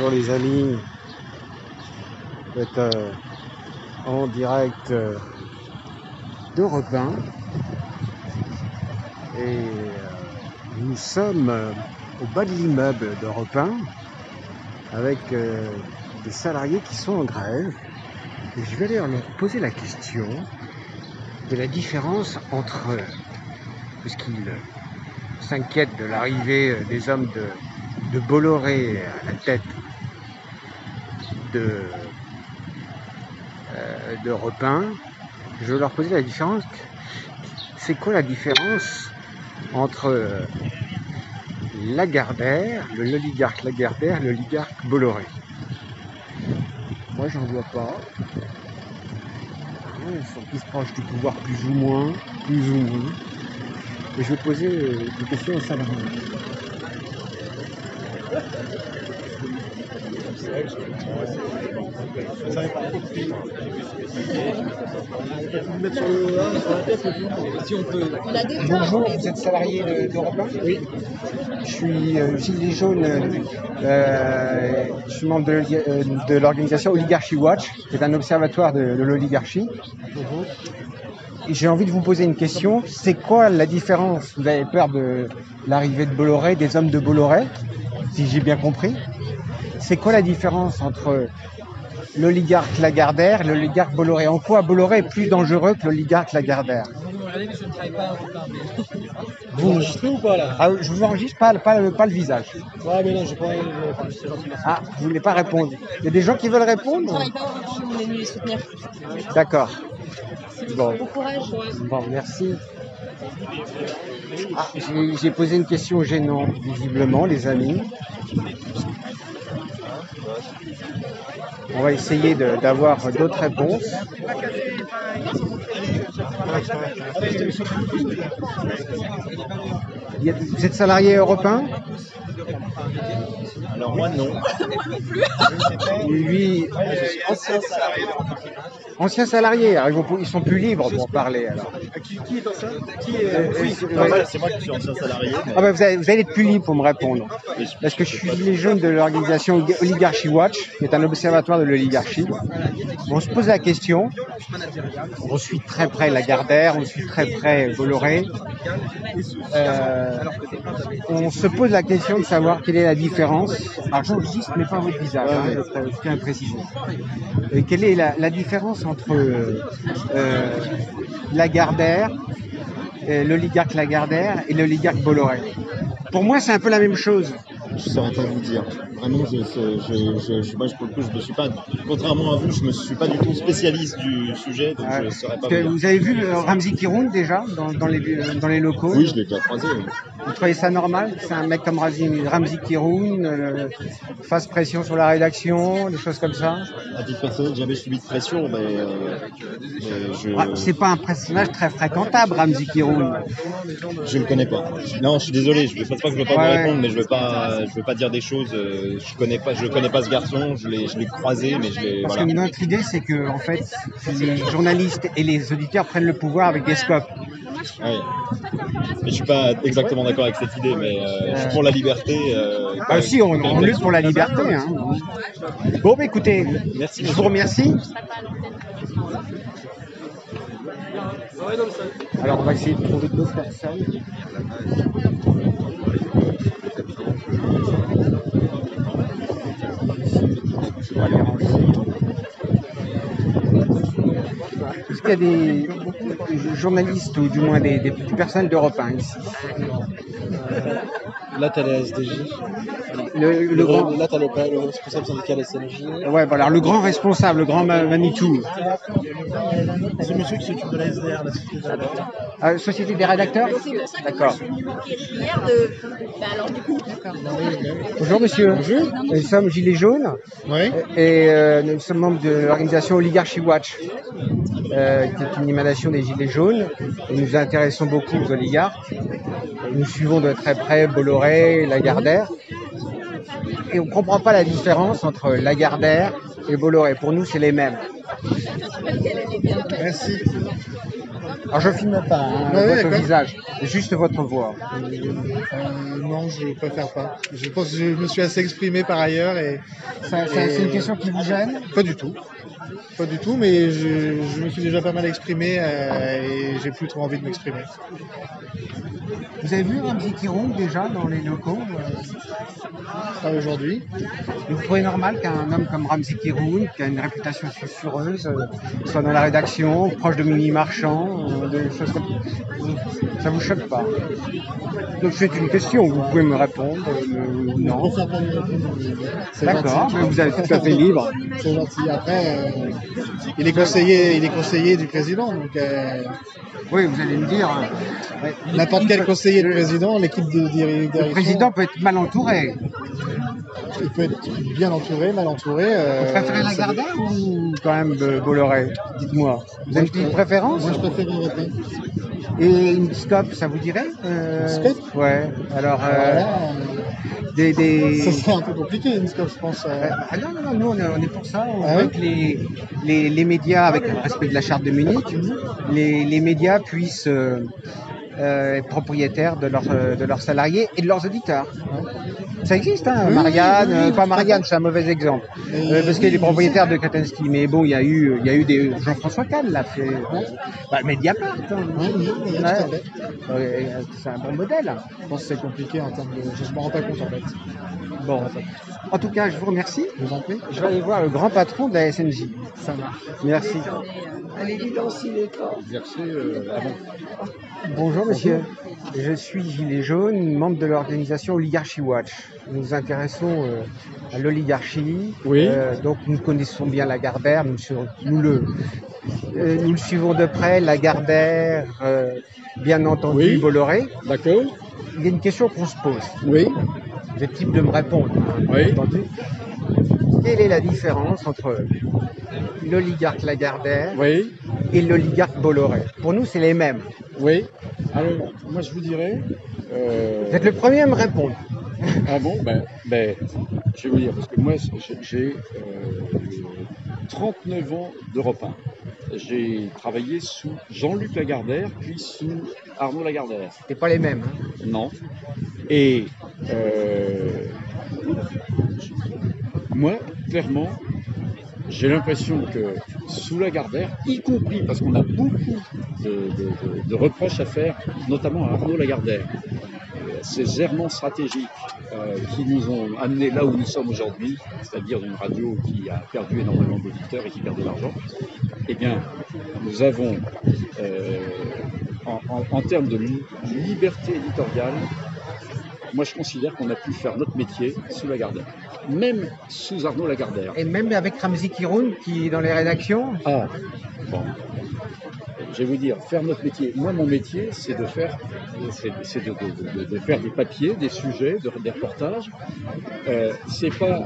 Bonjour les amis, vous êtes en direct d'Europe 1 et nous sommes au bas de l'immeuble d'Europe 1 avec des salariés qui sont en grève et je vais aller leur poser la question de la différence entre eux, puisqu'ils s'inquiètent de l'arrivée des hommes de Bolloré à la tête d'Europe 1. Je vais leur poser la différence. C'est quoi la différence entre Lagardère, l'oligarque Lagardère et l'oligarque Bolloré? Moi, j'en vois pas. Ils sont plus proches du pouvoir, plus ou moins. Et je vais poser des questions aux salariés. Bonjour, vous êtes salarié d'Europe 1? Oui. Je suis gilet jaune, je suis membre de l'organisation Oligarchy Watch, qui est un observatoire de l'oligarchie. Et j'ai envie de vous poser une question. C'est quoi la différence? Vous avez peur de l'arrivée de Bolloré, des hommes de Bolloré, si j'ai bien compris. C'est quoi la différence entre l'oligarque Lagardère et l'oligarque Bolloré? En quoi Bolloré est plus dangereux que l'oligarque Lagardère? Vous enregistrez ou pas là? Je vous enregistre pas le visage. Ouais, mais non, j'ai pas. Vous voulez pas répondre? Il y a des gens qui veulent répondre? On travaille pas aujourd'hui, on est venu les soutenir. D'accord. Bon courage. Bon, merci. J'ai posé une question gênante, visiblement, les amis. On va essayer d'avoir d'autres réponses. Vous êtes salarié Europe 1? Alors moi non. Lui, Je suis ancien salarié. ancien salarié, alors ils sont plus libres pour parler alors. Qui est ancien? Oui, normal, c'est moi qui suis ancien salarié. Mais... vous allez être plus libre pour me répondre. Parce que je suis gilet jaune de l'organisation Oligarchy Watch, qui est un observatoire de l'oligarchie. On se pose la question, on suit très près Lagardère, on suit très près Bolloré. On se pose la question de savoir quelle est la différence. Alors j'enregistre, mais pas votre visage, je tiens à préciser. Quelle est la différence entre Lagardère, l'oligarque Lagardère et l'oligarque Bolloré? Pour moi, c'est un peu la même chose. Je ne saurais pas vous dire. Vraiment, moi, pour le coup, je me suis pas, contrairement à vous, je me suis pas du tout spécialiste du sujet, donc je ne saurais pas vous dire. Vous avez vu Ramzi Kiroun déjà dans les locaux? Oui, je l'ai déjà croisé. Oui. Vous trouvez ça normal? C'est un mec comme Ramzi Kiroun, fasse pression sur la rédaction, des choses comme ça? À titre personnel, j'avais subi de pression, mais c'est pas un personnage très fréquentable, Ramzi Kiroun. Je ne le connais pas. Non, je suis désolé, je ne pense pas que je ne veux pas vous répondre, mais je veux pas dire des choses. Je connais pas ce garçon, je l'ai croisé, mais je l'ai. Parce que notre idée, c'est que en fait, les journalistes et les auditeurs prennent le pouvoir avec des scopes. Oui. Mais je suis pas exactement d'accord avec cette idée, mais je suis pour la liberté. Si, on lutte pour la liberté. Hein. Bon, bah, écoutez, merci, je vous remercie. Alors, on va essayer de trouver d'autres personnes. Est-ce qu'il y a des journalistes ou du moins du personnel d'Europe 1 ici? Là, tu as la SDJ. Là, tu as le responsable syndical SNJ. Ouais, voilà, le grand responsable, le grand Manitou. C'est monsieur qui s'occupe de la SDR, la société des rédacteurs. Société des rédacteurs? D'accord. Bonjour monsieur. Bonjour. Nous sommes Gilets jaunes. Oui. Et nous sommes membres de l'organisation Oligarchy Watch, qui est une émanation des Gilets jaunes. Et nous nous intéressons beaucoup aux oligarques. Nous suivons de très près Bolloré, Lagardère. Et on ne comprend pas la différence entre Lagardère et Bolloré. Pour nous, c'est les mêmes. Merci. Alors je filme pas votre visage, juste votre voix. Non, je préfère pas. Je pense que je me suis assez exprimé par ailleurs C'est une question qui vous gêne? Pas du tout. Pas du tout, mais je me suis déjà pas mal exprimé et j'ai plus trop envie de m'exprimer. Vous avez vu Ramzi Kiroum déjà dans les locaux? Pas aujourd'hui. Vous trouvez normal qu'un homme comme Ramzi Kiroum, qui a une réputation sulfureuse, soit dans la rédaction, proche de Mimi Marchand, des choses comme ça? Ça vous choque pas? Donc c'est une question, vous pouvez me répondre. Non. Je préfère pas me répondre. C'est D'accord, gentil. mais vous êtes tout à fait libre. C'est gentil. Après, il est conseiller du président, donc Oui, vous allez me dire. n'importe quel conseiller de président, l'équipe de direction. Le président peut être mal entouré. Il peut être bien entouré, mal entouré. Vous préférez Lagardère ou quand même Bolloré? Dites-moi. Vous avez une préférence? Moi, je préfère Bolloré. Et une scope, ça vous dirait? Scope? Ouais. Alors, Voilà, des... ça serait un peu compliqué, une scope, je pense. Ah non, nous on est pour ça. On Ah veut ouais que les médias, avec le respect de la charte de Munich, les médias puissent être propriétaires de leurs salariés et de leurs auditeurs. Ça existe, hein, Oui, Marianne, oui, pas Marianne, c'est un mauvais exemple. Parce qu'il est propriétaire de Katensky. Mais bon, il y a eu des. Jean-François Kahn l'a fait. Mediapart. Hein. Oui, tout à fait. C'est un bon modèle. Je pense que c'est compliqué en termes de. Je m'en rends pas compte en fait. Bon. En tout cas, je vous remercie. Je vous en prie. Je vais aller voir le grand patron de la SNJ. Ça marche. Merci. À l'évidence, il est fort. Bonjour monsieur. Je suis Gilet Jaune, membre de l'organisation Oligarchy Watch. Nous nous intéressons à l'oligarchie. Oui. Donc nous connaissons bien Lagardère, nous le suivons de près, Lagardère, bien entendu Oui. Bolloré. D'accord. Il y a une question qu'on se pose. Oui. Vous êtes libre de me répondre. Oui. Entendu. Quelle est la différence entre l'oligarque Lagardère Oui. et l'oligarque Bolloré? Pour nous, c'est les mêmes. Oui. Alors, moi, je vous dirais. Vous êtes le premier à me répondre. Ah bon, je vais vous dire, parce que moi, j'ai 39 ans d'Europe 1. J'ai travaillé sous Jean-Luc Lagardère, puis sous Arnaud Lagardère. C'est pas les mêmes. Hein. Non. Et moi, clairement, j'ai l'impression que sous Lagardère, y compris parce qu'on a beaucoup de reproches à faire, notamment à Arnaud Lagardère, ces errements stratégiques qui nous ont amenés là où nous sommes aujourd'hui, c'est-à-dire une radio qui a perdu énormément d'auditeurs et qui perd de l'argent, eh bien, nous avons, en termes de liberté éditoriale, moi je considère qu'on a pu faire notre métier sous Lagardère, même sous Arnaud Lagardère. Et même avec Ramzi Kiroum qui est dans les rédactions. Ah, bon. Je vais vous dire, faire notre métier. Moi, mon métier, c'est de faire, de faire des papiers, des sujets, des reportages. C'est pas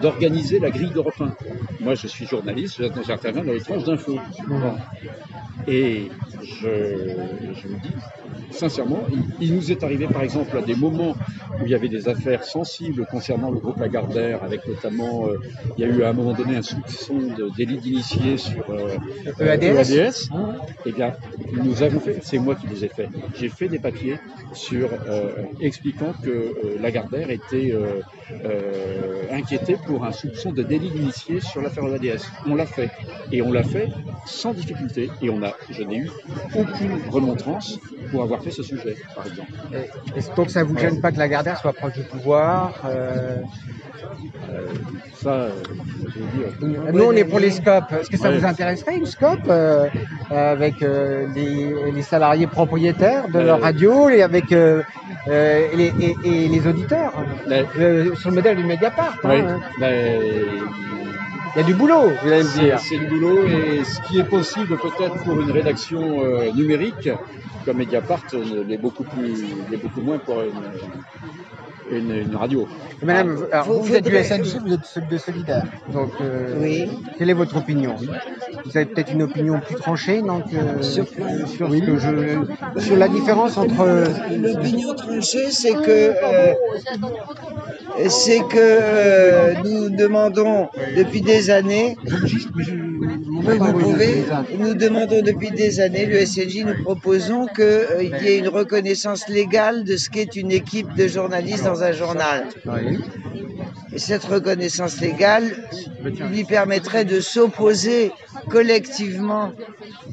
d'organiser la grille d'Europe 1. Moi, je suis journaliste, j'interviens dans les tranches d'infos. Bon. Et je vous dis, sincèrement, il nous est arrivé par exemple à des moments où il y avait des affaires sensibles concernant le groupe Lagardère, avec notamment, il y a eu à un moment donné un soupçon de délit d'initié sur EADS. Eh bien, nous avons fait, c'est moi qui les ai faits, j'ai fait des papiers sur expliquant que Lagardère était inquiété pour un soupçon de délit d'initié sur l'affaire EADS. On l'a fait. Et on l'a fait sans difficulté. Et je n'ai eu aucune remontrance pour avoir fait ce sujet, par exemple. Donc ça ne vous gêne pas que Lagardère soit proche du pouvoir Ça, je veux dire. Nous, on est pour les scopes. Est-ce que ça vous intéresserait, une scope avec les salariés propriétaires de leur radio et avec les auditeurs sur le modèle du Mediapart hein. Il y a du boulot, vous allez me dire. C'est du boulot et ce qui est possible peut-être pour une rédaction numérique comme Mediapart l'est beaucoup moins pour une radio. Madame, alors, vous êtes du SNJ, vous êtes de Solidaire. Donc, oui. Quelle est votre opinion? Vous avez peut-être une opinion plus tranchée donc, sur la différence entre... L'opinion tranchée, c'est que nous demandons depuis des années Oui, vous pouvez. Nous demandons depuis des années, le SNJ, nous proposons qu'il y ait une reconnaissance légale de ce qu'est une équipe de journalistes dans un journal. Oui. Et cette reconnaissance légale lui permettrait de s'opposer collectivement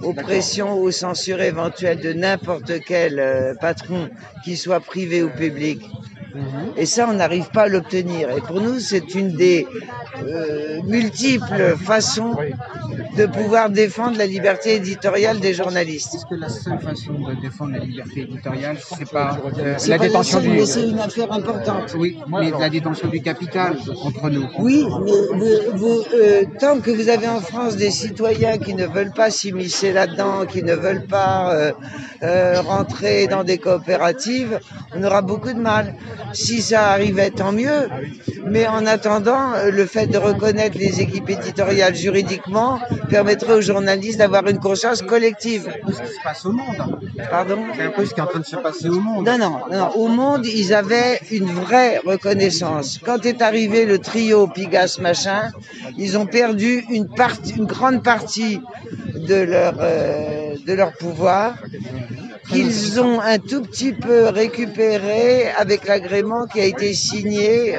aux pressions, aux censures éventuelles de n'importe quel patron, qu'il soit privé ou public. Et ça, on n'arrive pas à l'obtenir. Et pour nous, c'est une des multiples façons de pouvoir défendre la liberté éditoriale des journalistes. Est-ce que la seule façon de défendre la liberté éditoriale, c'est pas C'est la pas détention la seule, du... mais c'est une affaire importante. Oui, mais la détention du capital entre nous. Oui, mais tant que vous avez en France des citoyens qui ne veulent pas s'immiscer là-dedans, qui ne veulent pas rentrer dans des coopératives, on aura beaucoup de mal. Si ça arrivait, tant mieux. Mais en attendant, le fait de reconnaître les équipes éditoriales juridiquement permettrait aux journalistes d'avoir une conscience collective. C'est ce qui se passe au monde. Pardon ? C'est un peu ce qui est en train de se passer au monde. Non. Au monde, ils avaient une vraie reconnaissance. Quand est arrivé le trio Pigasse machin, ils ont perdu une grande partie de leur pouvoir, qu'ils ont un tout petit peu récupéré avec l'agrément qui a été signé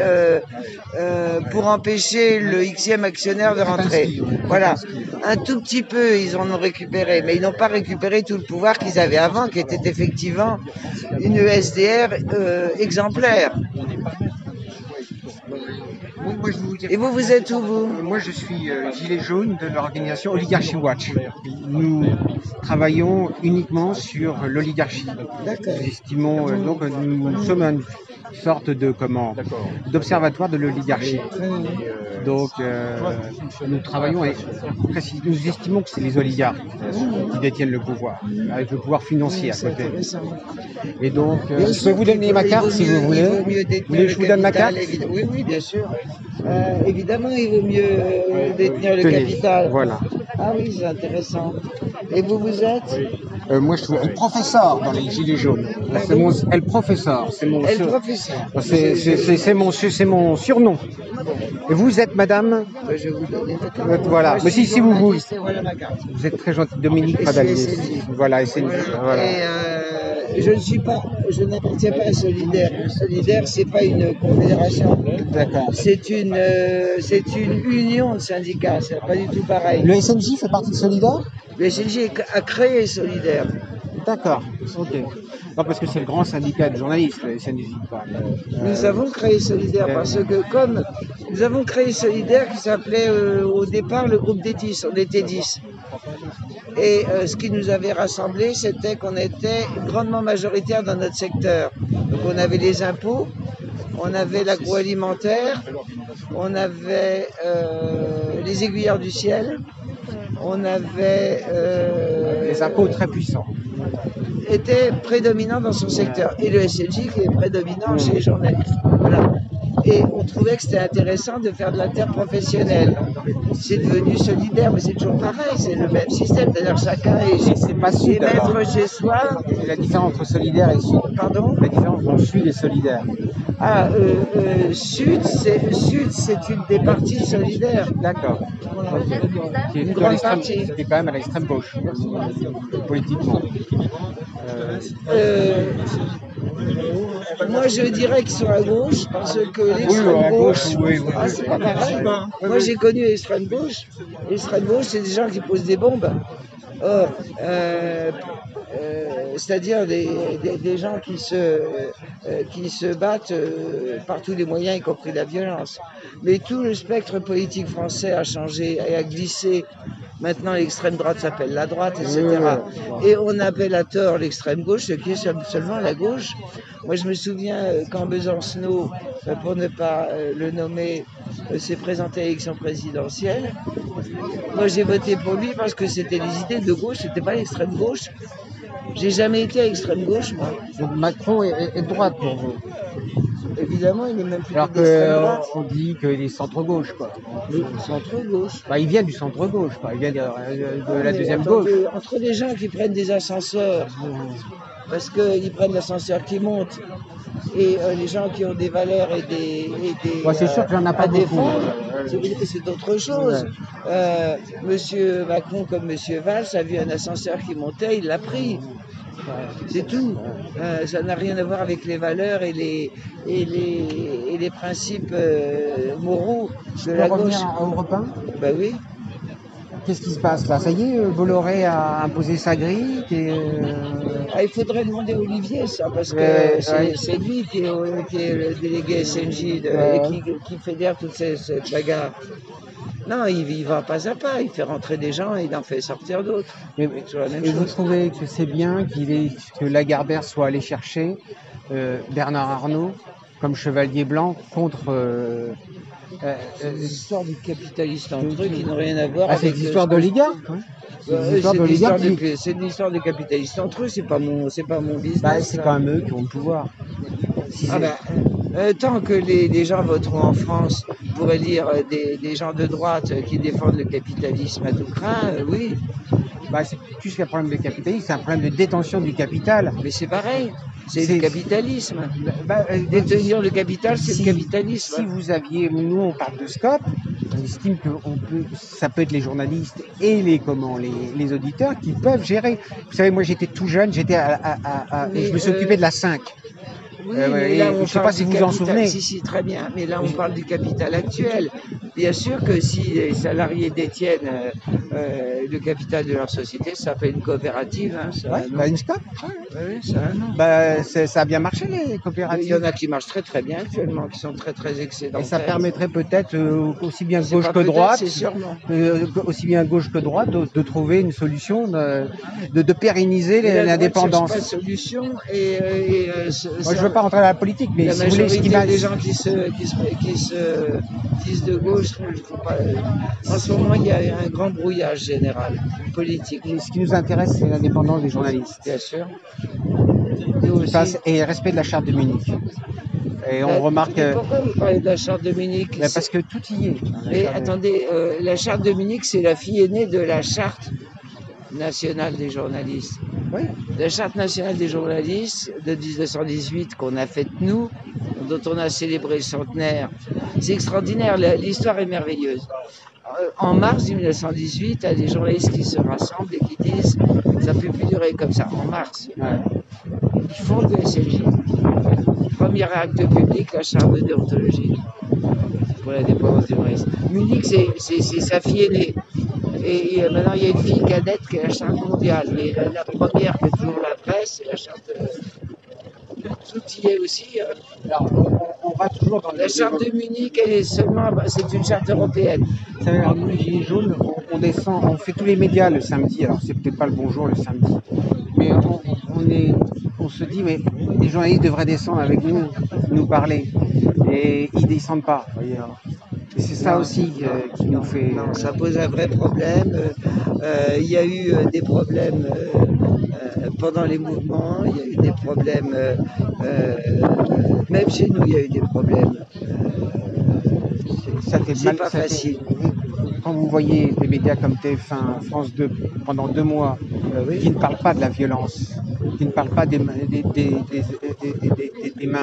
pour empêcher le Xème actionnaire de rentrer. Voilà. Un tout petit peu, ils en ont récupéré, mais ils n'ont pas récupéré tout le pouvoir qu'ils avaient avant, qui était effectivement une ESDR exemplaire. Et vous êtes où, vous ? Moi, je suis gilet jaune de l'organisation Oligarchy Watch. Nous travaillons uniquement sur l'oligarchie. D'accord. Nous estimons, donc, nous sommes une sorte de d'observatoire de l'oligarchie. Donc, nous travaillons et nous estimons que c'est les oligarques qui détiennent le pouvoir, avec le pouvoir financier à côté. Et donc, je peux vous donner ma carte si vous voulez. Vous voulez que je vous donne ma carte ? Oui, bien sûr. Évidemment, il vaut mieux détenir le capital. Voilà. Ah oui, c'est intéressant. Et vous êtes ? Moi, je suis le professeur dans les gilets jaunes. C'est mon El Professeur. C'est mon c'est mon surnom. Et vous êtes madame ? Je vais vous donner ma carte. Voilà. Mais si vous voulez. Voilà ma carte. Vous êtes très gentil, Dominique Padalier. Voilà, voilà. Et je n'appartiens pas à Solidaire. Solidaire, c'est pas une confédération. D'accord. C'est une union de syndicats. C'est pas du tout pareil. Le SNJ fait partie de Solidaire ? Le SNJ a créé Solidaire. D'accord. Ok. Non, parce que c'est le grand syndicat de journalistes, le SNJ. Nous avons créé Solidaire parce que comme nous avons créé Solidaire qui s'appelait au départ le groupe des 10, on était 10. Et ce qui nous avait rassemblés, c'était qu'on était grandement majoritaire dans notre secteur. Donc on avait les impôts, on avait l'agroalimentaire, on avait les aiguilleurs du ciel, on avait... les impôts très puissants. Était prédominant dans son secteur. Et le SNJ qui est prédominant chez les journalistes. Voilà. Et on trouvait que c'était intéressant de faire de l'interprofessionnel. C'est devenu Solidaire, mais c'est toujours pareil, c'est le même système. C'est-à-dire chacun est maître chez soi. La différence entre Solidaire et Sud. Pardon ? La différence entre Sud et Solidaire. Sud, c'est une des parties solidaires. D'accord. Okay. Une grande partie. C'était quand même à l'extrême gauche, politiquement. Moi, je dirais qu'ils sont à gauche parce que l'extrême gauche, c'est pas pareil. Moi, j'ai connu l'extrême gauche. L'extrême gauche, c'est des gens qui posent des bombes. Or, c'est-à-dire des gens qui se battent par tous les moyens, y compris la violence. Mais tout le spectre politique français a changé et a glissé. Maintenant, l'extrême droite s'appelle la droite, etc. Et on appelle à tort l'extrême gauche, ce qui est seulement la gauche. Moi, je me souviens quand Besancenot, pour ne pas le nommer, s'est présenté à l'élection présidentielle. Moi, j'ai voté pour lui parce que c'était les idées de gauche, c'était pas l'extrême gauche. J'ai jamais été à l'extrême gauche, moi. Donc Macron est de droite pour vous. Évidemment, il est même plus alors d'extrême droite. On dit qu'il est centre-gauche, quoi. Le centre-gauche. Bah, il vient du centre-gauche, quoi. Il vient de la deuxième gauche. Entre les gens qui prennent des ascenseurs parce qu'ils prennent l'ascenseur qui monte. Et les gens qui ont des valeurs et des c'est sûr qu'il n'y en a pas à beaucoup. défendre, c'est autre chose. Monsieur Macron comme Monsieur Valls a vu un ascenseur qui montait, il l'a pris. C'est tout. Ça n'a rien à voir avec les valeurs et les principes moraux de la On gauche. revenir à Europe 1. Ben oui. Qu'est-ce qui se passe là? Ça y est, Bolloré a imposé sa grille Il faudrait demander à Olivier ça, parce que c'est lui qui est le délégué SNJ et qui fédère toute cette bagarre. Non, il va pas à pas, il fait rentrer des gens et il en fait sortir d'autres. Et vous trouvez que c'est bien que Lagardère soit allé chercher Bernard Arnault comme chevalier blanc contre... c'est des histoires de capitalistes entre eux qui n'ont rien à voir avec... C'est des histoires d'oligarques. C'est une histoire de capitalistes entre eux, c'est pas mon business. C'est quand même eux qui ont le pouvoir. Tant que les gens voteront en France pour élire des gens de droite qui défendent le capitalisme à tout crin, oui. C'est plus qu'un problème de capitalisme, c'est un problème de détention du capital. Mais c'est pareil, c'est le capitalisme. Détenir le capital, c'est le capitalisme. Si vous aviez, nous on parle de scope, on estime que ça peut être les journalistes et les auditeurs qui peuvent gérer. Vous savez, moi j'étais tout jeune, je me suis occupé de la 5. Oui, mais là, je ne sais pas si vous vous en souvenez. Si, très bien. Mais là, on parle du capital actuel. Bien sûr que si les salariés détiennent le capital de leur société, ça s'appelle une coopérative. Une SCOP. Oui, ça a un nom. Ça a bien marché, les coopératives. Il y en a qui marchent très très bien actuellement, qui sont très très excédentaires. Et ça permettrait peut-être aussi bien gauche que droite, de trouver une solution, de pérenniser l'indépendance. Pas de solution Moi, je veux pas rentrer dans la politique, mais si vous voulez, des gens qui se disent de gauche, en ce moment, il y a un grand brouillage général politique. Et ce qui nous intéresse, c'est l'indépendance des journalistes. Bien sûr. Et le respect de la charte de Munich. Et on remarque. Pourquoi vous parlez de la charte de Munich? Parce que tout y est. Mais attendez, la charte de Munich, c'est la fille aînée de la charte nationale des journalistes. Oui. La charte nationale des journalistes de 1918 qu'on a faite nous, dont on a célébré le centenaire, c'est extraordinaire, l'histoire est merveilleuse. En mars 1918, il y a des journalistes qui se rassemblent et qui disent ça ne peut plus durer comme ça. En mars, ils font le SNJ. Premier acte public, la charte de déontologie pour l'indépendance des journalistes. Munich, c'est sa fille aînée. Et maintenant, il y a une fille cadette qui est la charte mondiale. Mais la première, qui est toujours la presse, c'est la charte. Tout y est aussi. Alors, on va toujours dans la charte de Munich, elle est seulement. C'est une charte européenne. Vous savez, nous, les Gilets jaunes, on descend, on fait tous les médias le samedi. Alors, c'est peut-être pas le bon jour le samedi. Mais on se dit, mais les journalistes devraient descendre avec nous parler. Et ils descendent pas. Voyez, et c'est ça aussi qui nous fait... Non, ça pose un vrai problème. Il y a eu des problèmes pendant les mouvements, il y a eu des problèmes, même chez nous, il y a eu des problèmes. C'est pas facile. Quand vous voyez des médias comme TF1, France 2, pendant 2 mois, qui ne parlent pas de la violence, qui ne parlent pas des mains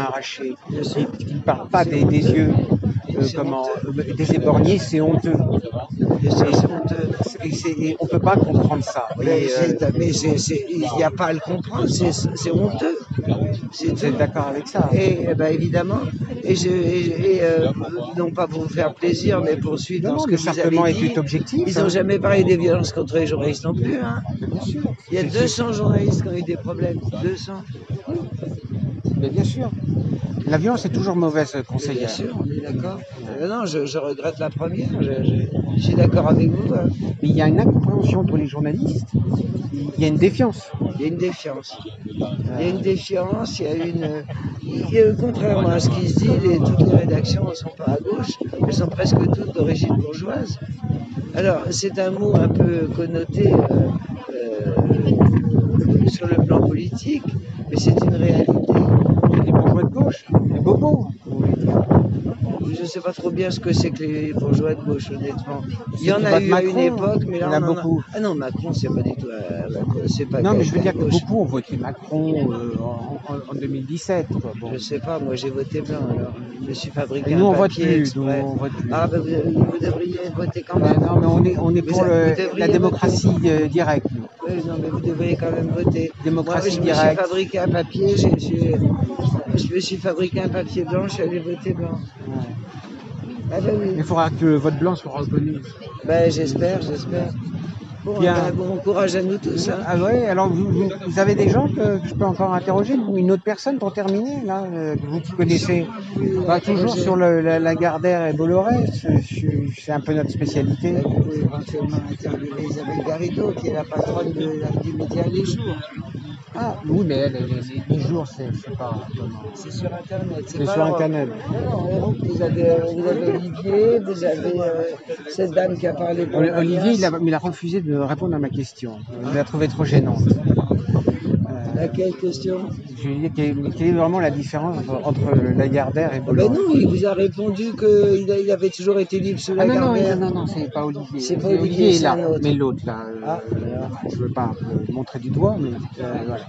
arrachées, qui ne parlent pas des yeux des éborgnés, c'est honteux. Et on ne peut pas comprendre ça. Mais il n'y a pas à le comprendre, c'est honteux. Vous êtes d'accord avec ça? Et évidemment. Non pas pour vous faire plaisir, mais pour suivre dans ce que vous avez dit. Objectif, ils n'ont jamais parlé des violences contre les journalistes non plus. Hein. Bien sûr. Il y a 200 journalistes qui ont eu des problèmes. 200. Mais bien sûr. La violence est toujours mauvaise, conseillère. Bien sûr, on est d'accord. Non, je regrette la première. Je suis d'accord avec vous. Hein. Mais il y a une incompréhension entre les journalistes. Il y a une défiance. Il y a une défiance. Contrairement à ce qui se dit, toutes les rédactions ne sont pas à gauche. Elles sont presque toutes d'origine bourgeoise. Alors, c'est un mot un peu connoté sur le plan politique, mais c'est une réalité. Les bourgeois de gauche, les bobos. je sais pas trop bien ce que c'est que les bourgeois de gauche, honnêtement. Il y en qui a votent eu à une Macron. époque, mais Il y là en a on en beaucoup. Ah non, Macron, c'est pas du tout. C'est pas. Non, mais je veux à dire que gauche. beaucoup ont voté Macron en 2017. Quoi. Bon. Je sais pas, moi j'ai voté blanc alors. Je me suis fabriqué Et nous, un on vote papier plus. exprès. On vote plus. Ah, bah, vous devriez voter quand Bah, même. non, mais on est Vous pour devriez la démocratie directe. Nous. Oui, non, mais vous devriez quand même voter. Démocratie Moi, je me suis directe. fabriqué un papier, je me suis fabriqué un papier blanc, je suis allé voter blanc. Ouais. Ah ben oui. Il faudra que le vote blanc soit reconnu. Ben j'espère. Bon, Bien. ben, bon courage à nous tous. Hein. Ah ouais, alors vous avez des gens que je peux encore interroger, ou une autre personne pour terminer, là, que vous qui connaissez bah, toujours sur la Gardère et Bolloré, c'est un peu notre spécialité. Vous pouvez éventuellement interviewer Isabelle Garrido, qui est la patronne du média Les Jours. Ah oui, mais les jours, c'est pas... C'est sur Internet. C'est pas sur Europe. Internet. Non, Europe, vous avez Olivier, vous avez cette dame qui a parlé pour Olivier, l'Alliance. il a refusé de répondre à ma question. Il l'a trouvée trop gênante. À quelle question? Je lui ai dit quelle est vraiment la différence entre la Gardère et Ben Bolloré. non, il vous a répondu qu'il avait toujours été libre sous la Ah non, Gardère. non, c'est pas Olivier. C'est pas Olivier, est c'est là, un autre. mais l'autre là. Ah. Je veux pas le montrer du doigt, mais voilà.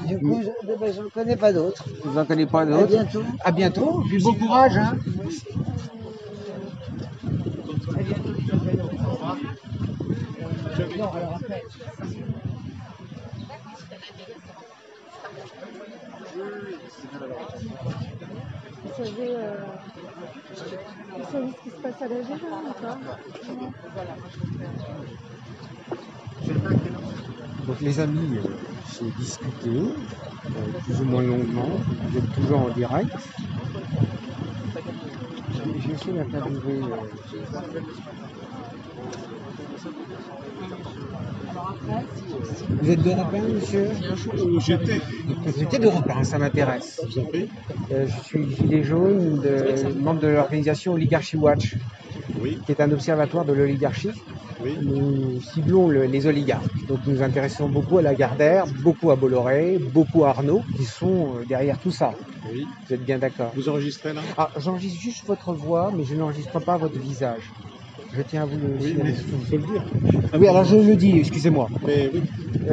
Du coup, je ne connais pas d'autres. Vous en connaissez pas À d'autres. bientôt. À bientôt. Puis bon courage. Hein. Vous savez ce qui se passe à la Gérard ou pas? Donc les amis, j'ai discuté plus ou moins longuement. Vous êtes toujours en direct. J'ai essayé d'interviewer. Vous êtes d'Europe 1, monsieur? J'étais. J'étais d'Europe 1, ça m'intéresse. Je vous en prie. Je suis gilet jaune, membre de l'organisation Oligarchy Watch, Oui, qui est un observatoire de l'oligarchie. oui. Nous ciblons les oligarques. Donc nous nous intéressons beaucoup à la Gardère, beaucoup à Bolloré, beaucoup à Arnaud, qui sont derrière tout ça. Oui. Vous êtes bien d'accord? Vous enregistrez là? Ah, j'enregistre juste votre voix, mais je n'enregistre pas votre visage. Je tiens à vous le Oui, signaler. mais il faut le dire. Ah oui, alors je le dis, excusez-moi. Mais oui,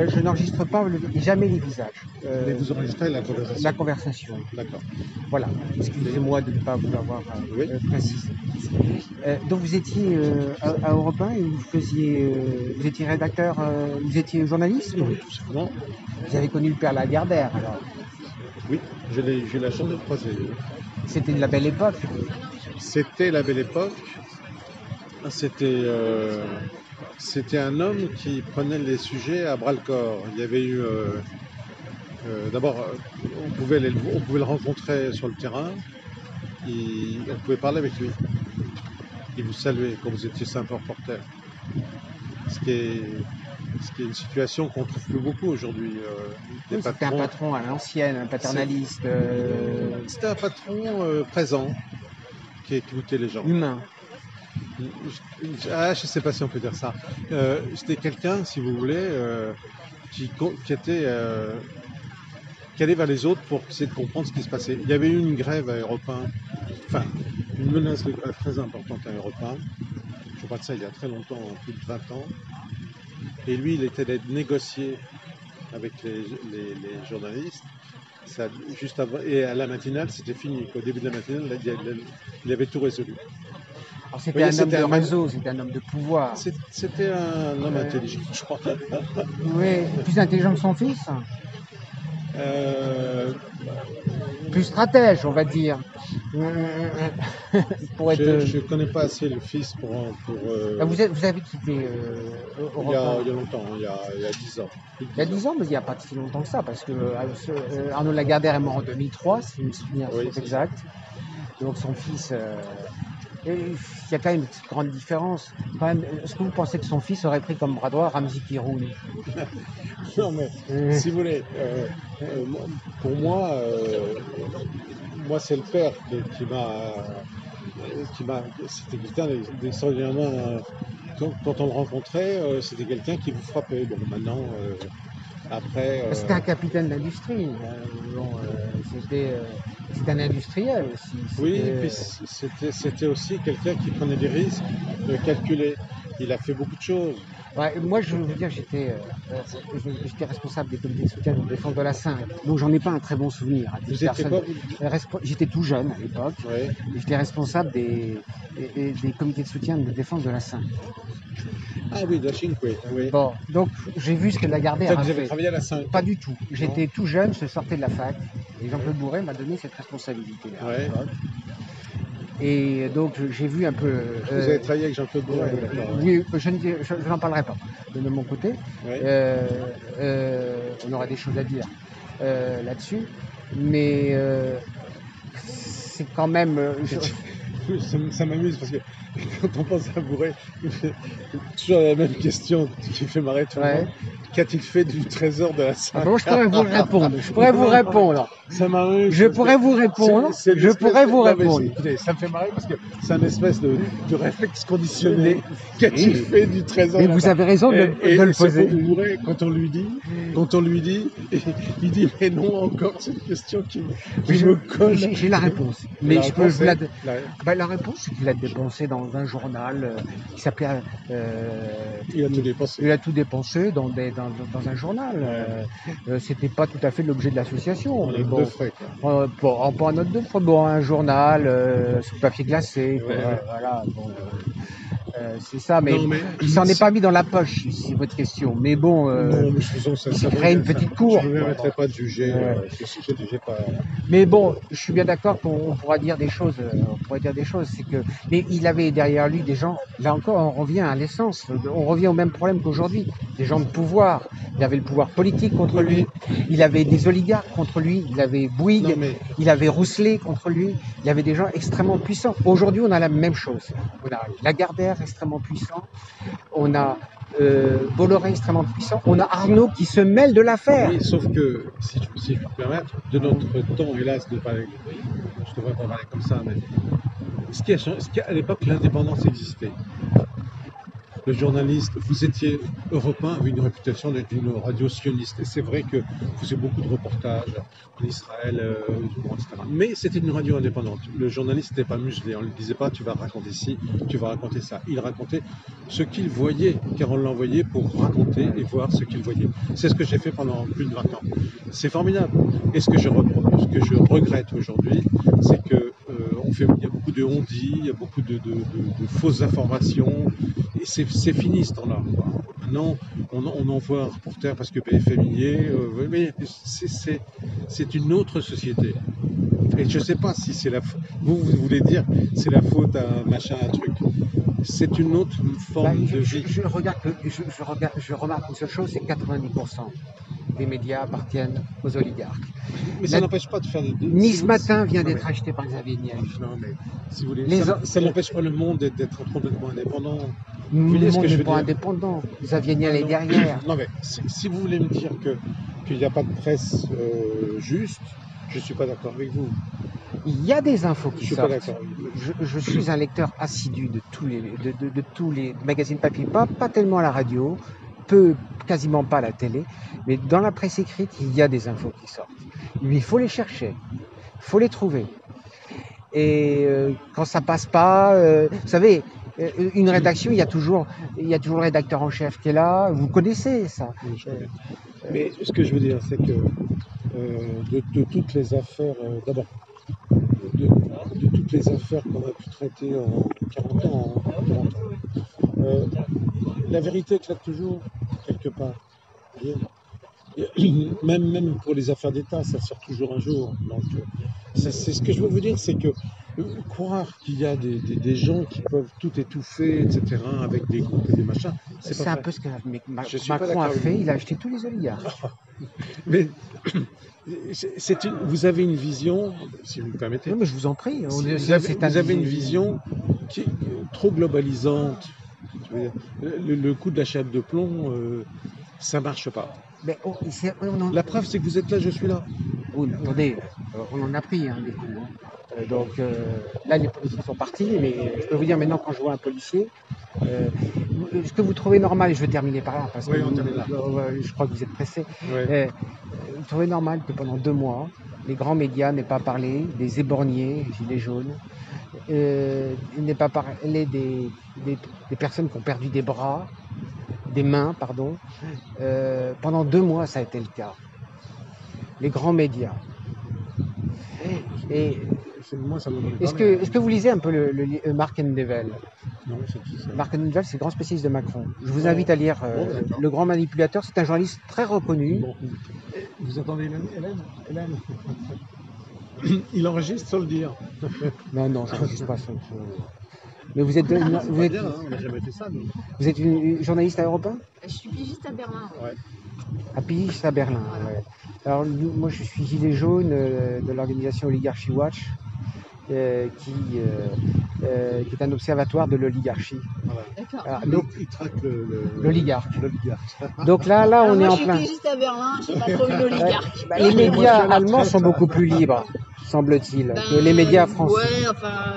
Je n'enregistre pas jamais les visages. mais vous enregistrez la conversation. La conversation. D'accord. Voilà. Excusez-moi de ne pas vous l'avoir Oui. précisé. Donc vous étiez à Europe 1 et vous étiez rédacteur, vous étiez journaliste? Oui, tout simplement. Vous avez connu le père Lagardère, alors. Oui, j'ai eu la chance de le croiser. Oui. C'était de la belle époque. C'était la belle époque. C'était un homme qui prenait les sujets à bras le corps. Il y avait eu d'abord on pouvait le rencontrer sur le terrain et on pouvait parler avec lui. Il vous saluait quand vous étiez simple reporter. Ce qui est une situation qu'on trouve plus beaucoup aujourd'hui. Des Oui, c'était un patrons- patron à l'ancienne, un paternaliste, C'était un patron présent qui écoutait les gens. humain. Je ne sais pas si on peut dire ça. C'était quelqu'un, si vous voulez, qui allait vers les autres pour essayer de comprendre ce qui se passait. Il y avait eu une grève à Europe 1, enfin, une menace de grève très importante à Europe 1. Je crois de ça il y a très longtemps, plus de 20 ans. Et lui, il était allé négocier avec les journalistes. Ça, juste avant, et à la matinale, c'était fini. Au début de la matinale, il avait tout résolu. Alors c'était Oui, un homme c'était de un- réseau, c'était un homme de pouvoir. C'était un homme intelligent, je crois. Oui, plus intelligent que son fils, Euh, plus stratège, on va dire. Pour être. je ne connais pas assez le fils pour Ah, vous avez quitté il Europe y 1. a longtemps, il y a 10 ans. Il y a 10 ans, mais il n'y a pas si longtemps que ça, parce que Arnaud Lagardère est mort en 2003, si mes souvenirs Oui, sont c'est exacts. Donc son fils. Et il y a quand même une petite grande différence. Quand même, est-ce que vous pensez que son fils aurait pris comme bras droit Ramzi Kiroun? Non, mais si vous voulez, pour moi, c'est le père qui m'a. C'était quelqu'un d'extraordinairement. Quand on le rencontrait, c'était quelqu'un qui vous frappait. Bon, maintenant, Après, C'était un capitaine d'industrie. C'était un industriel aussi. oui, C'était- puis c'était aussi quelqu'un qui prenait des risques calculés. Il a fait beaucoup de choses. Ouais, moi, je veux vous dire, j'étais responsable des comités de soutien de défense de la 5. Donc, j'en ai pas un très bon souvenir. À titre Vous étiez personnel. quoi J'étais tout jeune à l'époque. Ouais. Et j'étais responsable des comités de soutien de défense de la 5. Ah oui, de la Cinque. Oui. Bon, donc j'ai vu ce que Lagardère a Vous avez fait. travaillé à la 5. Pas du tout. J'étais tout jeune, je sortais de la fac. Et Jean-Claude Bourret m'a donné cette responsabilité à Ouais. l'époque. Et donc j'ai vu un peu. Vous avez travaillé avec Jean-Claude Bourret, d'accord. Oui, je n'en parlerai pas de mon côté. Ouais. On aura des choses à dire là-dessus. Mais c'est quand même. Ça m'amuse parce que quand on pense à Bourret, toujours la même question qui fait marrer tout le Ouais. monde. Qu'a-t-il fait du trésor de la Ah salle? bon, je pourrais vous répondre. Je pourrais vous répondre. Ça m'amuse. Je pourrais vous répondre. C'est une Je espèce pourrais de- vous non, mais répondre. écoutez, ça me fait marrer parce que c'est un espèce de réflexe conditionné. Qu'a-t-il fait du trésor Et de la vous salle? avez raison de le ce poser. pauvre Bourret, quand on lui dit, il dit mais non, encore cette question qui me colle. J'ai la réponse. Mais La je peux réponse vous la. est- La réponse, c'est qu'il a dépensé dans un journal qui s'appelait. Il a tout dépensé. Il a tout dépensé dans un journal. C'était pas tout à fait l'objet de l'association. On a Mais de bon, frais, quoi. pas en note de frais, bon, un journal sous papier glacé. Quoi, Ouais. voilà, bon, c'est ça, mais, Non, mais- il s'en est pas mis dans la poche, si c'est votre question. Mais bon, Non, mais faisons ça. il crée une petite cour. Je ne me permettrai pas de juger Ouais. ce sujet. J'ai pas. Mais bon, je suis bien d'accord qu'on pourra dire des choses. C'est que, mais il avait derrière lui des gens. Là encore, on revient à l'essence. On revient au même problème qu'aujourd'hui. Des gens de pouvoir. Il avait le pouvoir politique contre lui. Il avait des oligarques contre lui. Il avait Bouygues. Non, mais Il avait Rousselet contre lui. Il y avait des gens extrêmement puissants. Aujourd'hui, on a la même chose. On a Lagardère extrêmement puissant. On a Bolloré extrêmement puissant. On a Arnaud qui se mêle de l'affaire. oui, sauf que, si je peux me permettre, de notre temps, hélas, je ne devrais pas parler comme ça, mais à l'époque, l'indépendance existait. Le journaliste, vous étiez européen, avait une réputation d'être une radio sioniste. Et c'est vrai que vous faisiez beaucoup de reportages en Israël, bon, etc. Mais c'était une radio indépendante. Le journaliste n'était pas muselé. On ne lui disait pas tu vas raconter ci, tu vas raconter ça. Il racontait ce qu'il voyait, car on l'envoyait pour raconter et voir ce qu'il voyait. C'est ce que j'ai fait pendant plus de 20 ans. C'est formidable. Et ce que je regrette aujourd'hui, c'est que il y a beaucoup de on-dit, il y a beaucoup de fausses informations. Et c'est fini ce temps-là. Maintenant, on envoie un reporter parce que BFM y est, mais c'est une autre société. Et je ne sais pas si c'est vous voulez dire c'est la faute à un machin, un truc. C'est une autre forme de vie. Je remarque une seule chose, c'est que 90% des médias appartiennent aux oligarques. Mais ça n'empêche pas de faire des... Nice Matin vient d'être acheté par Xavier Niel. Non, mais si vous voulez, Les ça n'empêche pas le monde d'être complètement indépendant. Le Vous voyez ce monde que je n'est veux pas dire indépendant. Xavier Niel est Non. derrière. Non, mais si vous voulez me dire qu'il n'y a pas de presse juste, je ne suis pas d'accord avec vous. Il y a des infos Je qui suis pas sortent. d'accord avec vous. Je suis un lecteur assidu de tous les magazines papier, pas tellement à la radio, quasiment pas à la télé, mais dans la presse écrite, il y a des infos qui sortent. Mais il faut les chercher, il faut les trouver. Et quand ça passe pas, vous savez, une rédaction, il y a toujours le rédacteur en chef qui est là. Vous connaissez ça. Oui, je connais. Mais ce que je veux dire, c'est que de toutes les affaires, d'abord, de toutes les affaires qu'on a pu traiter en 40 ans, la vérité éclate toujours, quelque part. Vous voyez, même pour les affaires d'État, ça sort toujours un jour. Donc, c'est ce que je veux vous dire, c'est que croire qu'il y a des gens qui peuvent tout étouffer, etc., avec des groupes et des machins, C'est pas un vrai. peu ce que Je suis pas Macron d'accord a avec fait. vous. Il a acheté tous les oligarques. Mais vous avez une vision, si vous me permettez, Non, mais je vous en prie. vous avez une vision qui est trop globalisante. Je veux dire, le coup de la chape de plomb, ça marche pas. Mais La preuve, c'est que vous êtes là, je suis là. oui, mais attendez, on en a pris des coups. Donc là, les policiers sont partis, mais je peux vous dire maintenant, quand je vois un policier, Ce que vous trouvez normal, et je vais terminer par là, parce que Oui, on termine là. je crois que vous êtes pressé. Ouais. Vous trouvez normal que pendant 2 mois, les grands médias n'aient pas parlé des éborgnés, gilets jaunes, n'aient pas parlé des personnes qui ont perdu des bras, des mains, pardon. Pendant 2 mois, ça a été le cas. Les grands médias. Et Moi, ça me donne est-ce que vous lisez un peu le Mark Endevel? Non, c'est qui ça? Mark Endevel, c'est le grand spécialiste de Macron. Je vous invite à lire Le Grand Manipulateur. C'est un journaliste très reconnu. Bon. Vous attendez Hélène Il enregistre sans le dire. Non, ça n'existe pas. Mais vous êtes, Bien, hein, on n'a jamais fait ça, nous. vous êtes une journaliste à Europe 1? Je suis pigiste à Berlin. Ouais. À Pigiste à Berlin. Ouais. Alors, moi, je suis gilet jaune de l'organisation Oligarchy Watch, qui est un observatoire de l'oligarchie. Voilà. D'accord. Alors, Donc, donc, il traque l'oligarque. l'oligarque. Donc là, Alors, on est moi, en je plein. suis pigiste à Berlin, j'ai pas trop vu l'oligarque. Bah, les médias allemands sont beaucoup plus libres, semble-t-il, que les médias français. Ouais, enfin,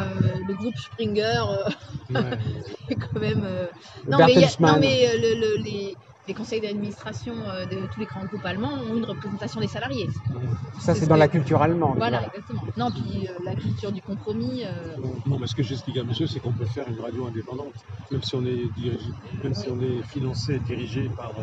le groupe Springer, Ouais. c'est quand même. Bertelsmann. Les conseils d'administration de tous les grands groupes allemands ont une représentation des salariés. Ça, c'est dans la culture allemande. Voilà, exactement. Non, puis la culture du compromis. Non, mais ce que j'explique à monsieur, c'est qu'on peut faire une radio indépendante, même si on est dirigé, même si on est financé et dirigé par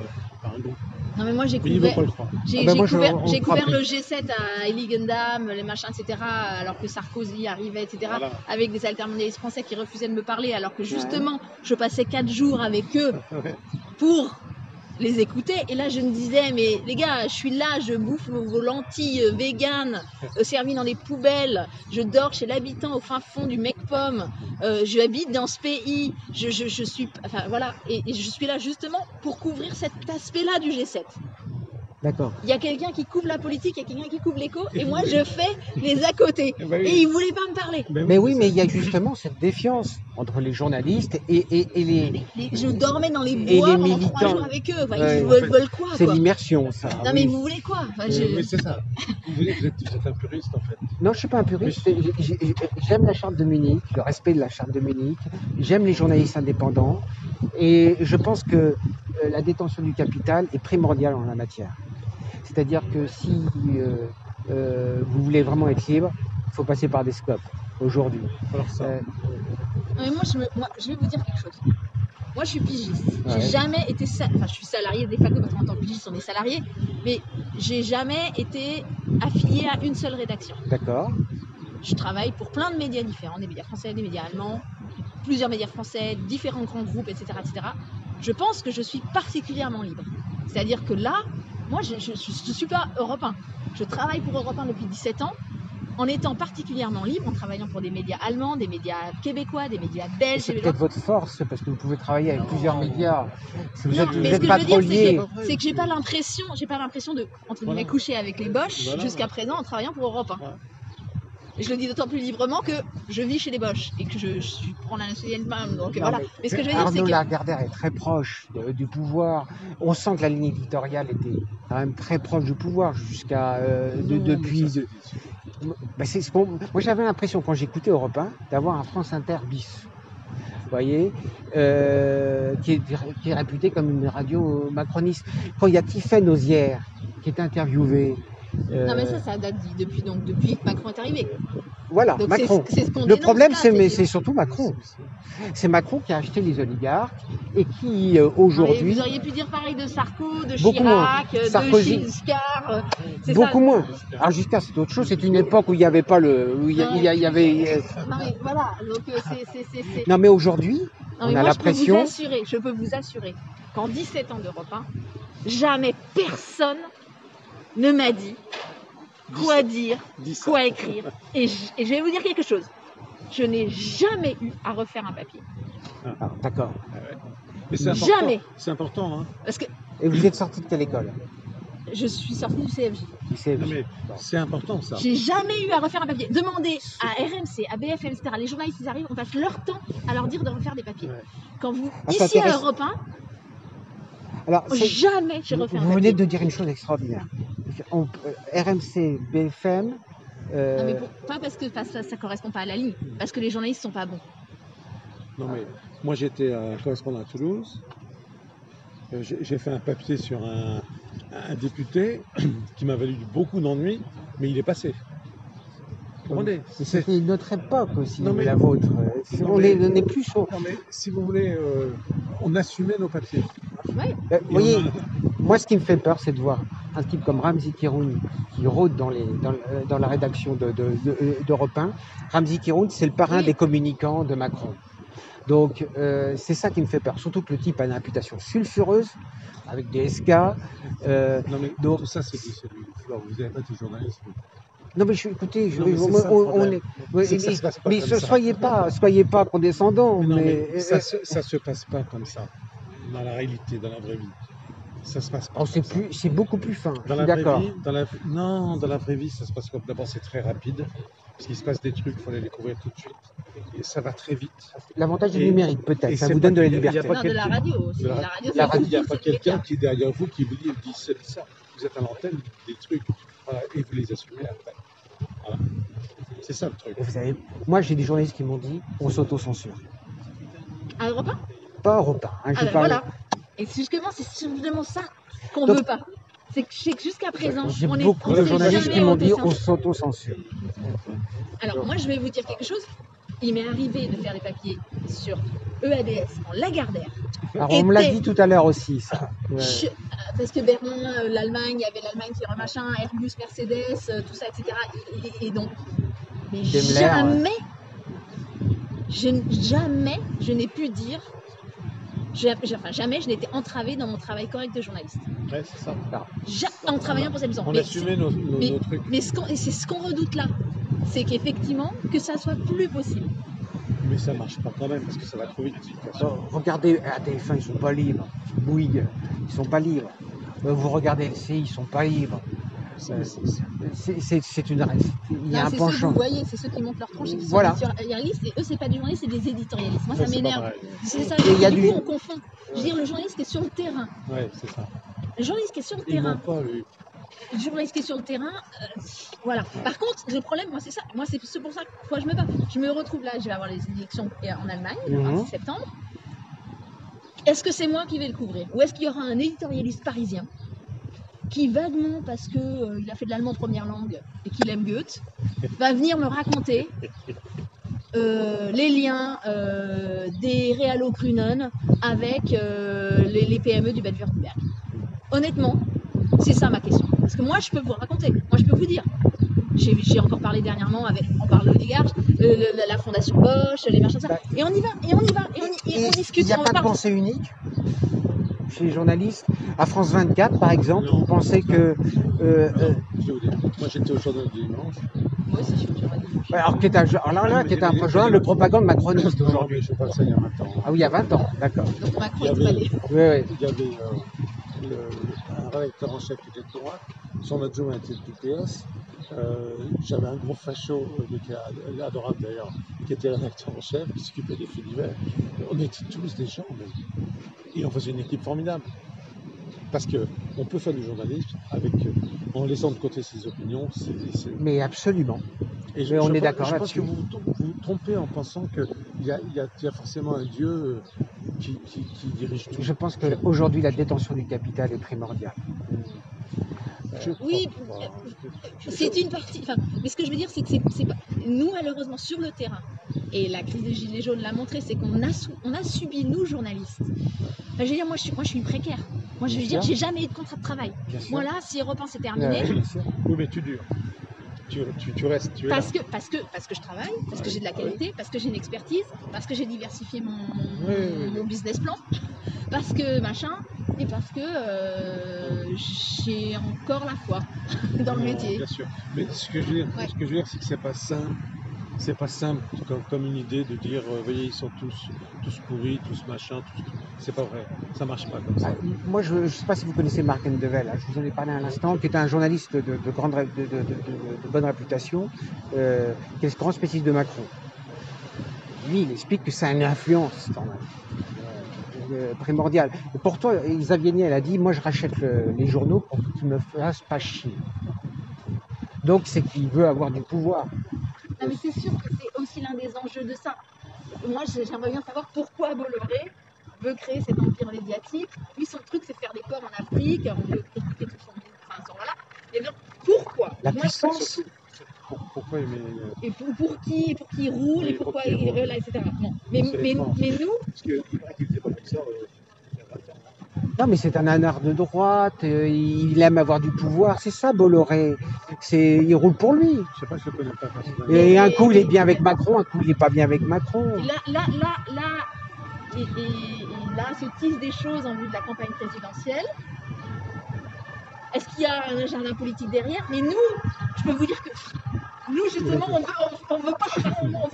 un groupe. Non, mais moi, j'ai Mais il ne veut couvert. pas le croire. J'ai Ah ben moi, on j'ai croit couvert plus. le G7 à Heiligendamm, les machins, etc., alors que Sarkozy arrivait, etc., Voilà. avec des altermondialistes français qui refusaient de me parler, alors que justement, je passais 4 jours avec eux Ouais. pour les écouter. Et là, je me disais, mais les gars, je suis là, je bouffe vos lentilles véganes servies dans les poubelles, je dors chez l'habitant au fin fond du Mecpom, j'habite dans ce pays, je suis, enfin voilà, et je suis là justement pour couvrir cet aspect-là du G7. D'accord. Il y a quelqu'un qui couvre la politique, il y a quelqu'un qui couvre l'éco, et moi je fais les à côté. Eh ben oui. Et il voulait pas me parler. Mais oui, mais il y a justement cette défiance entre les journalistes et les. Je dormais dans les Et bois les pendant 3 militants. jours avec eux. Enfin, Ouais. ils veulent quoi, C'est quoi. l'immersion, ça. Non mais oui. vous voulez quoi? Enfin, Mais c'est ça. Vous êtes un puriste, en fait. Non, je suis pas un puriste. J'aime la charte de Munich, le respect de la charte de Munich. J'aime les journalistes indépendants. Et je pense que la détention du capital est primordiale en la matière. C'est-à-dire que si vous voulez vraiment être libre, il faut passer par des scopes aujourd'hui. Alors ça. Non, mais moi, je vais vous dire quelque chose. Moi, je suis pigiste. Ouais. J'ai jamais été. Enfin, je suis salarié de facto parce qu'en tant que pigiste, on est salarié. Mais j'ai jamais été affilié à une seule rédaction. D'accord. Je travaille pour plein de médias différents, des médias français, des médias allemands, plusieurs médias français, différents grands groupes, etc., etc. Je pense que je suis particulièrement libre. C'est-à-dire que là, moi, je ne suis pas Europe 1. Je travaille pour Europe 1 depuis 17 ans, en étant particulièrement libre, en travaillant pour des médias allemands, des médias québécois, des médias belges. C'est peut-être votre force, parce que vous pouvez travailler avec plusieurs médias. Si vous Non, êtes, mais ce que pas je veux trop dire, lié. c'est que j'ai pas l'impression de, entre guillemets, coucher avec les Bosch Voilà. jusqu'à présent en travaillant pour Europe 1. Ouais. Et je le dis d'autant plus librement que je vis chez les Bosch et que je prends la nationalité allemande. Donc Non, voilà. Mais ce que je veux dire, c'est Arnaud que. Lagardère est très proche du pouvoir. On sent que la ligne éditoriale était quand même très proche du pouvoir jusqu'à depuis. Moi, j'avais l'impression quand j'écoutais Europe 1 d'avoir un France Inter bis. Vous voyez, qui est réputé comme une radio macroniste. Quand il y a Tiffaine Ozière qui est interviewée. Non mais ça date depuis que Macron est arrivé. Voilà, Donc Macron. c'est ce qu'on Le dénonce, problème, là, c'est surtout Macron. C'est Macron qui a acheté les oligarques et qui Mais aujourd'hui. vous auriez pu dire pareil de Sarko, de Beaucoup moins. Chirac, Sarkozy. de Giscard. C'est Beaucoup ça. moins. Alors jusqu'à c'est autre chose. C'est une époque où il n'y avait pas le, où il y avait. Non mais voilà. Donc c'est. Non mais aujourd'hui, Non, mais on a moi, l'impression. je peux vous assurer qu'en 17 ans d'Europe 1, jamais personne ne m'a dit quoi dire, quoi écrire. Et je vais vous dire quelque chose. Je n'ai jamais eu à refaire un papier. Ah, d'accord. Mais c'est important. Jamais. C'est important, hein. Parce que Et vous êtes sorti de quelle école? je suis sortie du CFJ. Du CFJ. Non, mais c'est important, ça. J'ai jamais eu à refaire un papier. Demandez à RMC, à BFM, etc. Les journalistes, ils arrivent, on passe leur temps à leur dire de refaire des papiers. Ouais. Quand vous, Ah, c'est ici à intéressant. Europe 1, Alors, jamais j'ai refait un vous papier. venez de dire une chose extraordinaire. RMC, BFM. Non, mais pas parce que ça correspond pas à la ligne, parce que les journalistes sont pas bons. Non mais moi j'étais correspondant à Toulouse. J'ai fait un papier sur un député qui m'a valu beaucoup d'ennuis, mais il est passé. Vous comprenez? C'était une autre époque aussi, Non, mais- la vôtre. Non, On mais- n'est plus sur... Non mais si vous voulez, on assumait nos papiers. Ouais. Vous voyez, on a- moi ce qui me fait peur, c'est de voir un type comme Ramzi Kiroun qui rôde dans la rédaction d'Europe 1. Ramzi Kiroun, c'est le parrain Oui. des communicants de Macron. Donc c'est ça qui me fait peur. Surtout que le type a une réputation sulfureuse, avec des SK. Non mais Donc- tout ça c'est du Flore, vous n'avez pas été journaliste. Non mais écoutez, Non, mais c'est ça, le problème. C'est que ça se passe pas mais comme ça. soyez pas condescendants. Non, mais, mais ça se passe pas comme ça. Dans la réalité, dans la vraie vie. Ça se passe pas. oh, c'est comme ça. plus, c'est beaucoup plus fin. Dans je la suis vraie d'accord. vie, non, dans la vraie vie, ça se passe comme d'abord, c'est très rapide. Parce qu'il se passe des trucs, il faut les découvrir tout de suite. Et ça va très vite. L'avantage du Et- numérique peut-être, et ça c'est vous pas donne de la qu'il y a- il y a liberté. pas Non, de la radio aussi. De La la- radio, la c'est radio, Il n'y a c'est pas le quelqu'un média. qui est derrière vous qui vous dit ça. Vous êtes à l'antenne, vous dites des trucs. Voilà, et vous les assumez après. Voilà. C'est ça le truc. Et vous savez, moi j'ai des journalistes qui m'ont dit on s'auto-censure. À Europe 1? Pas Europe 1, hein, Ah je ben parle. voilà. Et c'est justement ça qu'on Donc- veut pas. C'est que jusqu'à présent, J'ai on beaucoup on de s'est journalistes jamais qui m'ont dit on auto-censuré. s'auto-censure. Alors moi je vais vous dire quelque chose. Il m'est arrivé de faire des papiers sur EADS en Lagardère. Alors on me l'a était- dit tout à l'heure aussi, ça. Ouais. Parce que Berlin, l'Allemagne, il y avait l'Allemagne qui machin, Airbus, Mercedes, tout ça, etc. Et donc, mais Daimler, jamais je n'ai pu dire, jamais je n'étais entravée dans mon travail correct de journaliste. Ouais, c'est ça. En travaillant pour cette maison. On Mais assumait nos trucs. Mais et c'est ce qu'on redoute là, c'est qu'effectivement, que ça soit plus possible. Mais ça marche pas quand même parce que ça va trop vite. de toute façon. Regardez, à TF1, ils sont pas libres. Bouygues, ils sont pas libres. Vous regardez LCI, ils sont pas libres. C'est une... Il y a Non, un c'est ceux que penchant. vous voyez, c'est ceux qui montent leur tronche et qui sont Voilà. éditorialistes, et eux, c'est pas du journaliste, c'est des éditorialistes. Moi, Ça, ça c'est pas m'énerve. pareil. C'est ça, Et il y a du du- coup, on confond. Je veux dire, le journaliste qui est sur le terrain. Ouais, c'est ça. Le journaliste qui est sur le Ils n'ont terrain. pas eu. Le journaliste qui est sur le terrain, voilà. Par contre, le problème, moi, c'est ça. Moi, c'est pour ça que moi, je me bats. Je me retrouve là, je vais avoir les élections en Allemagne, le Mhm. 26 septembre. Est-ce que c'est moi qui vais le couvrir? Ou est-ce qu'il y aura un éditorialiste parisien qui, vaguement, parce qu'il a fait de l'allemand première langue et qu'il aime Goethe, va venir me raconter les liens des Realo Grünen avec les PME du Bade-Württemberg? Honnêtement, c'est ça ma question. Parce que moi, je peux vous raconter, moi, je peux vous dire. J'ai encore parlé dernièrement avec, on parle d'oligarches, la fondation Bosch, les machins, ça. Et on y va, et on y va, et on Il discute. n'y a on pas de parle. pensée unique chez les journalistes. À France 24, par exemple, Non. vous pensez que... Je vais vous dire. Moi, j'étais au journal du dimanche. Moi aussi, je suis journaliste. alors, qui est un, alors là, qui est un journal de propagande macroniste Non, aujourd'hui. mais je parle ça il y a 20 ans. Ah oui, il y a 20 ans, d'accord. Donc Macron Il y est avait- allé. Oui, oui. Il y avait un rédacteur en chef qui était de droite, son adjoint était de PS. J'avais un gros facho, qui est adorable d'ailleurs, qui était rédacteur en chef, qui s'occupait des faits divers. On était tous des gens, et on faisait une équipe formidable. Parce qu'on peut faire du journalisme avec, en laissant de côté ses opinions. Mais absolument. Et Mais on est d'accord je pense là-dessus. que vous vous trompez en pensant qu'il y a forcément un Dieu qui dirige tout. Je pense qu'aujourd'hui, la détention du capital est primordiale. Je Oui, crois pas. c'est une partie. Enfin, mais ce que je veux dire, c'est que c'est pas. Nous, malheureusement, sur le terrain, et la crise des Gilets jaunes l'a montré, c'est qu'on a subi, nous, journalistes. Enfin, je veux dire, moi, je suis une précaire. Moi, je veux Bien dire, sûr. j'ai jamais eu de contrat de travail. Bien sûr. Moi, là, si Europe 1 c'est terminé, Bien sûr. Oui, mais tu dures. Tu restes, tu es là. parce que je travaille, parce que j'ai de la qualité, parce que j'ai une expertise, parce que j'ai diversifié mon business plan, parce que machin, et parce que j'ai encore la foi dans le Non, métier. Bien sûr. Mais ce que je veux dire, Ouais. c'est que c'est pas simple. C'est pas simple comme une idée de dire, voyez, ils sont tous pourris, tous machins, c'est pas vrai. Ça marche pas comme ça. Ah, moi, je ne sais pas si vous connaissez Marc Endevel, hein, je vous en ai parlé à l'instant, qui est un journaliste de bonne réputation, qui est grand spécialiste de Macron. Lui, il explique que ça a une influence quand même, primordiale. Et pour toi, Xavier Niel a dit, moi je rachète les journaux pour qu'ils ne me fassent pas chier. Donc c'est qu'il veut avoir du pouvoir. Non, mais c'est sûr que c'est aussi l'un des enjeux de ça. moi j'aimerais bien savoir pourquoi Bolloré veut créer cet empire médiatique. Lui, son truc, c'est de faire des ports en Afrique, on veut critiquer tout son business, enfin, voilà. Et bien, pourquoi? La Moi, puissance. Pourquoi il met... et pour qui il roule, et pourquoi il là, etc. Non. Mais nous, Parce qu'il paraît qu'il faisait pas comme ça. Non, mais c'est un anard de droite, il aime avoir du pouvoir, c'est ça Bolloré. Il roule pour lui. Je sais pas, je le connais pas personnellement. Et un coup il est bien avec Macron, un coup il est pas bien avec Macron. là, se tisse des choses en vue de la campagne présidentielle. Est-ce qu'il y a un agenda politique derrière? Mais nous, je peux vous dire que nous, justement, on veut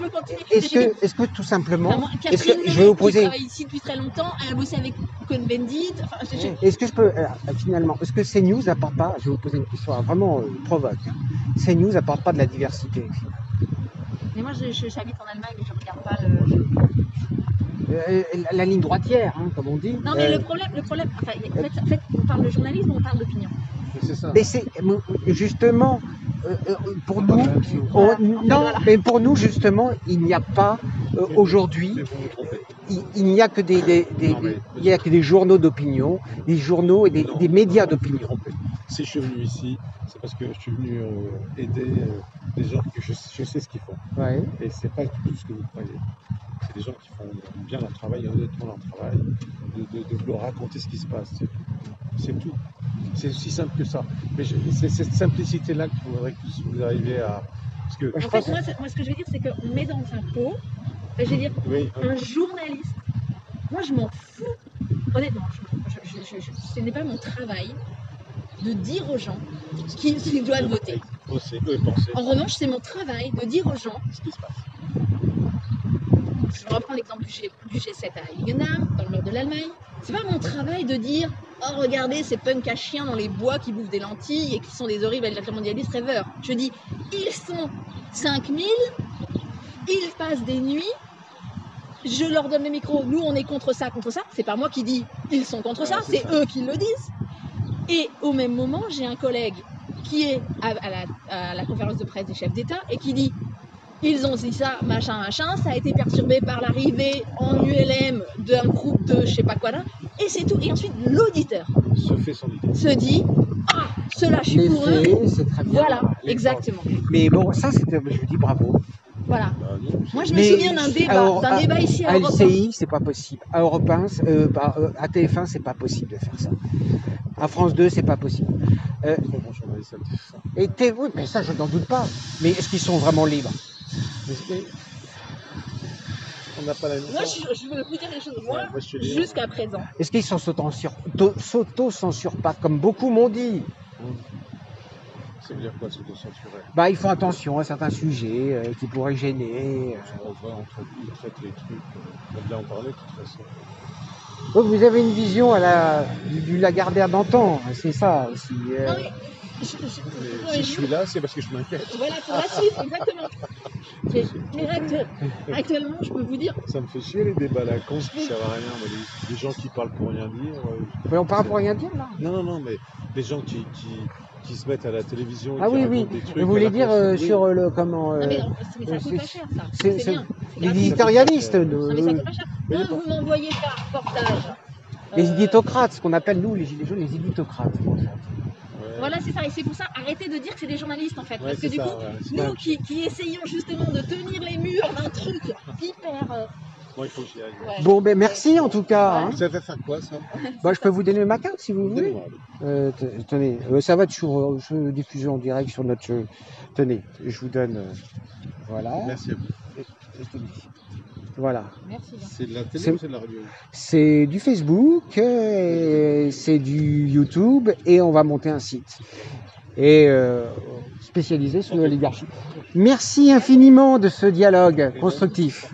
continuer. Est-ce que tout simplement, Catherine je vais vous poser. qui travaille ici depuis très longtemps, elle a bossé avec Cohn-Bendit. Enfin, est-ce que je peux, finalement, est-ce que CNews apporte pas, je vais vous poser une question vraiment provoque, CNews apporte pas de la diversité? Mais moi, j'habite en Allemagne et je regarde pas la ligne droitière, hein, comme on dit. Non, mais le problème, enfin, en fait, on parle de journalisme, on parle d'opinion. C'est ça. Mais c'est justement pour nous, mais pour nous justement, il n'y a pas aujourd'hui, il n'y a que des journaux d'opinion, des journaux et des médias d'opinion. Si je suis venu ici, c'est parce que je suis venu aider des gens que je sais ce qu'ils font. Ouais. Et c'est pas tout ce que vous croyez. C'est des gens qui font bien leur travail, honnêtement leur travail, de vouloir raconter ce qui se passe. C'est tout. C'est aussi simple que ça. Mais c'est cette simplicité-là qu'il faudrait que vous arriviez à... Parce que, en fait, moi, ce que je veux dire, c'est qu'on met dans sa peau, je veux dire, un journaliste, moi, je m'en fous. Honnêtement, ce n'est pas mon travail de dire aux gens qu'ils doivent voter. En revanche, c'est mon travail de dire aux gens ce qui se passe. Je reprends l'exemple du G7 à Ilgenam, dans le nord de l'Allemagne. C'est pas mon travail de dire « Oh, regardez ces punks à chiens dans les bois qui bouffent des lentilles et qui sont des horribles mondialistes rêveurs. » Je dis « Ils sont 5000, ils passent des nuits, je leur donne le micro, nous on est contre ça. » C'est pas moi qui dis « Ils sont contre ça », c'est eux qui le disent. Et au même moment, j'ai un collègue qui est à la conférence de presse des chefs d'État et qui dit ils ont dit ça, machin, ça a été perturbé par l'arrivée en ULM d'un groupe de je sais pas quoi là, et c'est tout. Et ensuite, l'auditeur se dit ah, cela, je suis pour eux. C'est très bien. Voilà, exactement. Mais bon, ça, je vous dis bravo. Voilà. Moi, je me souviens d'un débat ici à Europe 1. À LCI, c'est pas possible. À Europe 1, à TF1, c'est pas possible de faire ça. À France 2, c'est pas possible. Oui, mais ça, je n'en doute pas. Mais est-ce qu'ils sont vraiment libres? On n'a pas la même Moi, je veux vous dire les choses. Moi, jusqu'à présent. Est-ce qu'ils s'auto-censurent pas, comme beaucoup m'ont dit? Ça veut dire quoi, s'auto-censurer? Bah, ils font attention à certains sujets qui pourraient gêner. Ils traitent les trucs. On va bien en parler de toute façon. Donc, vous avez une vision du Lagardère d'antan, c'est ça aussi. Non, mais si je suis là, c'est parce que je m'inquiète. Voilà, pour la suite, exactement. Mais actuellement, je peux vous dire. Ça me fait chier les débats à la con qui servent à rien. Mais les gens qui parlent pour rien dire. Mais on parle pour rien dire là. Non, mais les gens qui se mettent à la télévision. Ah oui. Des trucs, vous voulez dire sur le comment. Non, mais ça coûte pas cher, ça. C'est bien. Les éditorialistes. Non, mais ça coûte pas cher. Non, vous m'envoyez par reportage. Les éditocrates, ce qu'on appelle nous, les gilets jaunes, les éditocrates. Voilà, c'est ça. Et c'est pour ça, arrêtez de dire que c'est des journalistes, en fait. Parce que du coup, nous qui essayons justement de tenir les murs d'un truc hyper... Bon, il faut que j'y aille. Ouais. Bon, ben merci en tout cas. Hein. Ça va faire quoi, ça? Bah, je peux vous donner ma carte si vous voulez. Tenez, ça va être diffusé en direct sur notre... tenez, je vous donne... voilà. Merci à vous. Voilà. Merci. C'est de la télé ou c'est de la radio? C'est du Facebook, c'est du YouTube et on va monter un site. Et spécialisé sur l'oligarchie. Merci infiniment de ce dialogue constructif.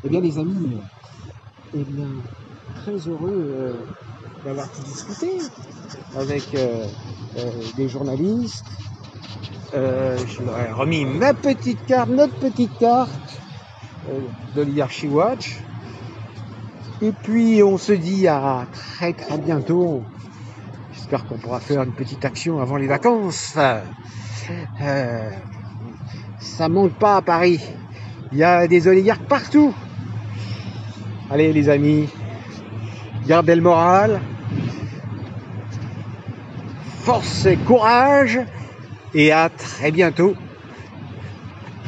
Eh bien les amis, très heureux d'avoir pu discuter avec des journalistes. Je leur ai remis notre petite carte d'Oligarchy Watch. Et puis on se dit à très très bientôt. J'espère qu'on pourra faire une petite action avant les vacances. Ça manque pas à Paris. Il y a des oligarques partout. Allez les amis, gardez le moral, force et courage, et à très bientôt.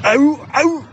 Aou, aou.